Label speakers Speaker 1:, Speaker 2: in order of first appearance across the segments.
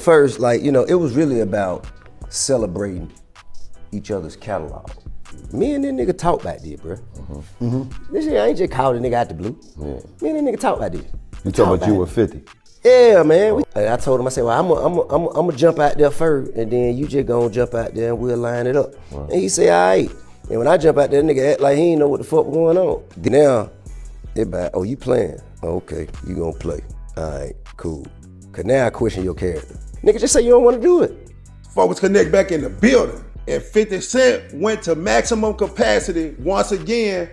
Speaker 1: First, like, you know, it was really about celebrating each other's catalog. Me and this nigga talk about this, bro. This shit, I ain't just called a nigga out the blue. Me and this nigga talk about this.
Speaker 2: You talking about you with 50?
Speaker 1: Yeah, man. I told him, I said, well, I'm gonna jump out there first, and then you just gonna jump out there and we'll line it up. And he said, all right. And when I jump out there, nigga act like he ain't know what the fuck was going on. Now, everybody, oh, you playing? Oh, okay, you gonna play. All right, cool. Cause now I question your character. Nigga, just say you don't wanna do it.
Speaker 3: Focus Connect back in the building. And 50 Cent went to maximum capacity once again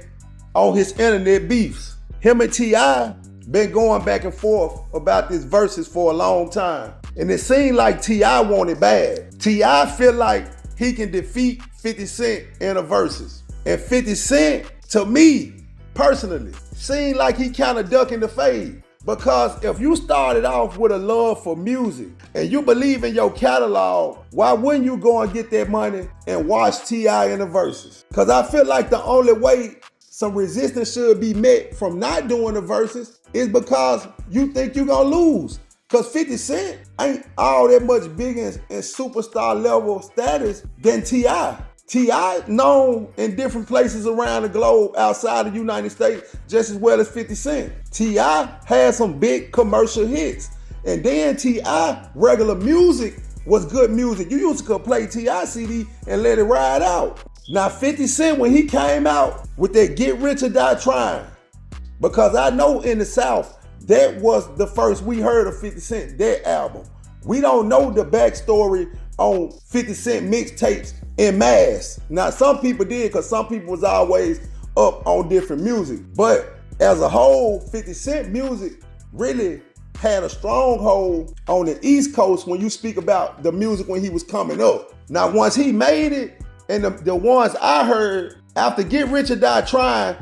Speaker 3: on his internet beefs. Him and T.I. been going back and forth about this Verzuz for a long time. And it seemed like T.I. wanted bad. T.I. feel like he can defeat 50 Cent in a Verzuz. And 50 Cent, to me, personally, seemed like he kind of ducking the fade. Because if you started off with a love for music and you believe in your catalog, why wouldn't you go and get that money and watch T.I. in the Verzuz? Because I feel like the only way some resistance should be met from not doing the Verzuz is because you think you're gonna lose. Because 50 Cent ain't all that much bigger in superstar level status than T.I. T.I. known in different places around the globe outside of the United States just as well as 50 Cent. T.I. had some big commercial hits. And then T.I. regular music was good music. You used to play T.I. CD and let it ride out. Now 50 Cent, when he came out with that Get Rich or Die Trying, because I know in the South, that was the first we heard of 50 Cent, that album. We don't know the backstory on 50 Cent mixtapes in mass. Now some people did, because some people was always up on different music. But as a whole, 50 Cent music really had a stronghold on the East Coast when you speak about the music when he was coming up. Now once he made it, and the ones I heard, after Get Rich or Die Trying,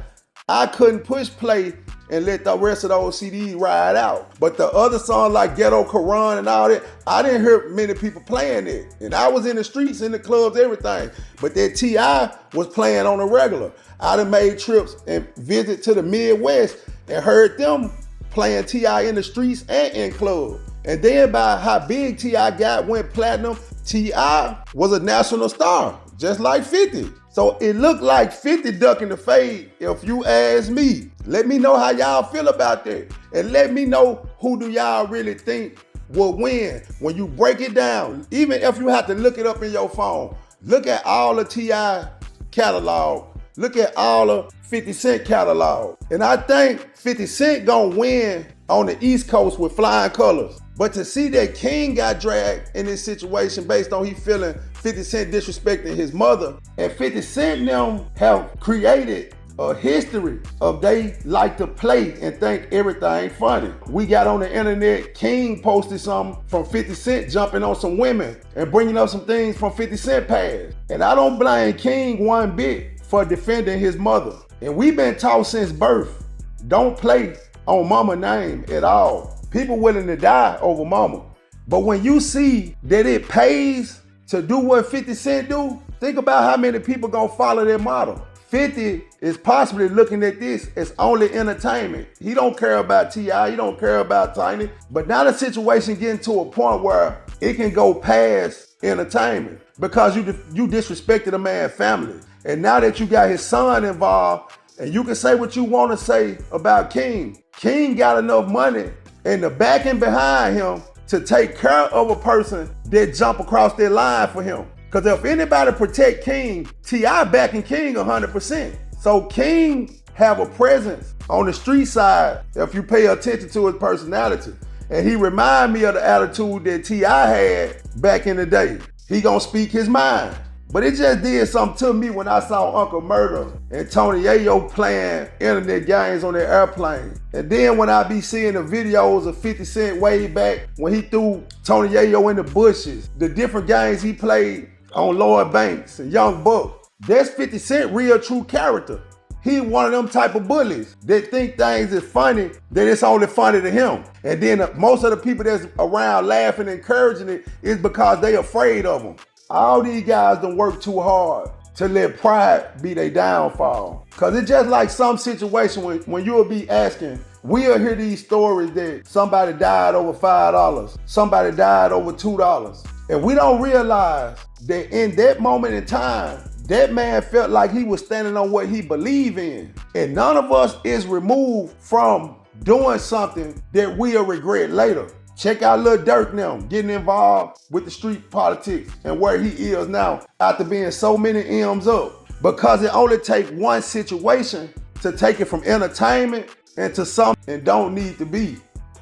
Speaker 3: I couldn't push play and let the rest of those CDs ride out. But the other songs like Ghetto Quran and all that, I didn't hear many people playing it. And I was in the streets, in the clubs, everything. But that T.I. was playing on the regular. I done made trips and visit to the Midwest and heard them playing T.I. in the streets and in clubs. And then by how big T.I. got, went platinum, T.I. was a national star, just like 50. So it looked like 50 ducking the fade, if you ask me. Let me know how y'all feel about that. And let me know who do y'all really think will win when you break it down. Even if you have to look it up in your phone, look at all the T.I. catalog. Look at all the 50 Cent catalog. And I think 50 Cent gonna win on the East Coast with flying colors. But to see that King got dragged in this situation based on he feeling 50 Cent disrespecting his mother, and 50 Cent now have created a history of they like to play and think everything funny. We got on the internet, King posted something from 50 Cent jumping on some women and bringing up some things from 50 Cent past. And I don't blame King one bit for defending his mother. And we've been taught since birth, don't play on mama name at all. People willing to die over mama. But when you see that it pays to do what 50 Cent do, think about how many people gonna follow their model. 50 is possibly looking at this as only entertainment. He don't care about T.I., he don't care about Tiny. But now the situation getting to a point where it can go past entertainment because you disrespected a man's family. And now that you got his son involved, and you can say what you want to say about King. King got enough money and the backing behind him to take care of a person that jump across that line for him. Because if anybody protect King, T.I. backing King 100%. So King have a presence on the street side if you pay attention to his personality. And he remind me of the attitude that T.I. had back in the day. He gonna speak his mind. But it just did something to me when I saw Uncle Murder and Tony Yayo playing internet games on their airplane. And then when I be seeing the videos of 50 Cent way back when he threw Tony Yayo in the bushes, the different games he played on Lloyd Banks and Young Buck, that's 50 Cent real true character. He one of them type of bullies that think things is funny, that it's only funny to him. And then most of the people that's around laughing and encouraging it is because they afraid of him. All these guys done work too hard to let pride be their downfall. Cause it's just like some situation when you'll be asking we'll hear these stories that somebody died over $5, somebody died over $2. And we don't realize that in that moment in time, that man felt like he was standing on what he believed in. And none of us is removed from doing something that we'll regret later. Check out Lil Durk now, getting involved with the street politics and where he is now after being so many M's up. Because it only takes one situation to take it from entertainment into something it don't need to be.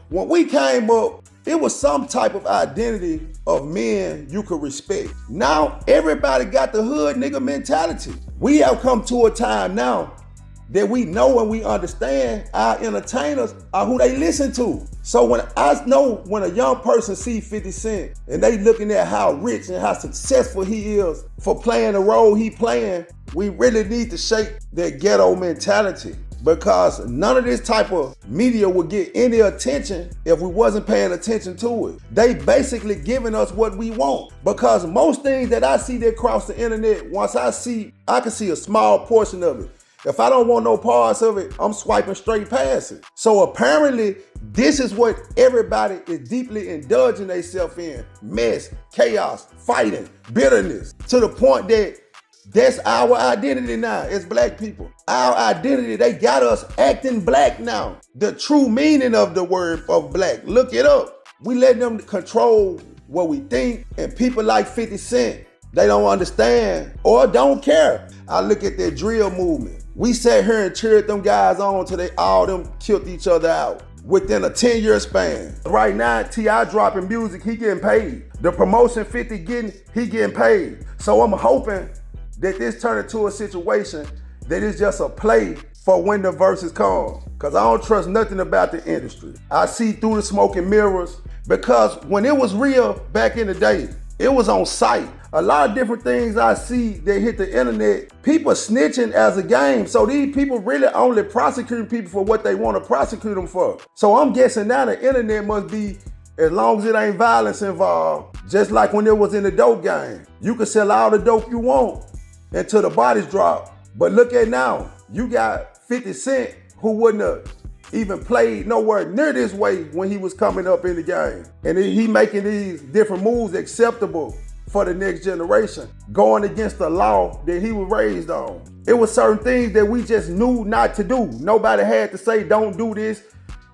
Speaker 3: When we came up, it was some type of identity of men you could respect. Now, everybody got the hood nigga mentality. We have come to a time now that we know and we understand our entertainers are who they listen to. So when a young person see 50 Cent and they looking at how rich and how successful he is for playing the role he playing, we really need to shake that ghetto mentality, because none of this type of media would get any attention if we wasn't paying attention to it. They basically giving us what we want, because most things that I see that cross the internet, once I can see a small portion of it. If I don't want no parts of it, I'm swiping straight past it. So apparently, this is what everybody is deeply indulging themselves in. Mess, chaos, fighting, bitterness, to the point that that's our identity now as black people. Our identity, they got us acting black now. The true meaning of the word of black, look it up. We let them control what we think, and people like 50 Cent, they don't understand or don't care. I look at that drill movement. We sat here and cheered them guys on till they all them killed each other out within a 10-year span. Right now, T.I. dropping music, he getting paid. The promotion 50 he getting paid. So I'm hoping that this turn into a situation that is just a play for when the verses come. Cause I don't trust nothing about the industry. I see through the smoke and mirrors, because when it was real back in the day, it was on sight. A lot of different things I see that hit the internet, people snitching as a game. So these people really only prosecuting people for what they want to prosecute them for. So I'm guessing now the internet must be, as long as it ain't violence involved, just like when it was in the dope game. You can sell all the dope you want until the bodies drop. But look at now, you got 50 Cent who wouldn't have even played nowhere near this way when he was coming up in the game. And he making these different moves acceptable for the next generation, going against the law that he was raised on. It was certain things that we just knew not to do. Nobody had to say, don't do this.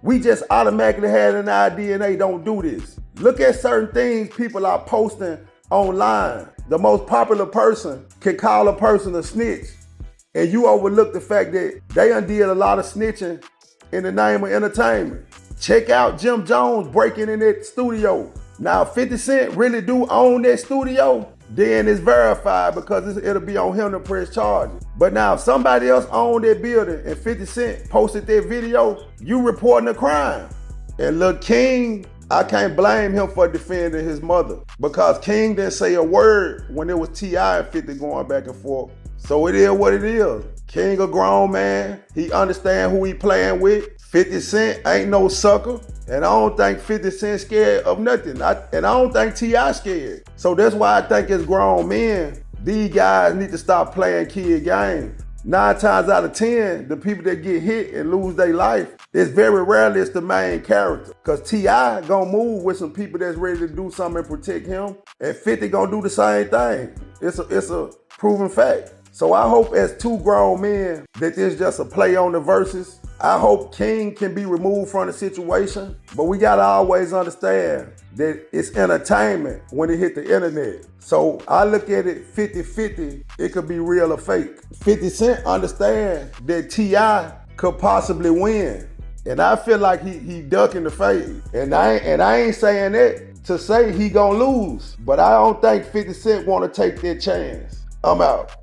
Speaker 3: We just automatically had in our DNA, don't do this. Look at certain things people are posting online. The most popular person can call a person a snitch, and you overlook the fact that they undid a lot of snitching in the name of entertainment. Check out Jim Jones breaking in that studio. Now, 50 Cent really do own that studio, then it's verified, because it'll be on him to press charges. But now, if somebody else owned that building and 50 Cent posted that video, you reporting a crime. And Lil King, I can't blame him for defending his mother, because King didn't say a word when it was T.I. and 50 going back and forth. So it is what it is. King a grown man, he understand who he playing with. 50 Cent ain't no sucker. And I don't think 50 Cent scared of nothing. And I don't think T.I. scared. So that's why I think as grown men, these guys need to stop playing kid games. 9 times out of 10, the people that get hit and lose their life, it's very rarely it's the main character. Cause T.I. gonna move with some people that's ready to do something and protect him. And 50 gonna do the same thing. It's a proven fact. So I hope as two grown men that this just a play on the verses. I hope King can be removed from the situation, but we gotta always understand that it's entertainment when it hit the internet. So I look at it 50-50, it could be real or fake. 50 Cent understand that T.I. could possibly win. And I feel like he ducking the fade. And I ain't saying that to say he gonna lose, but I don't think 50 Cent wanna take that chance. I'm out.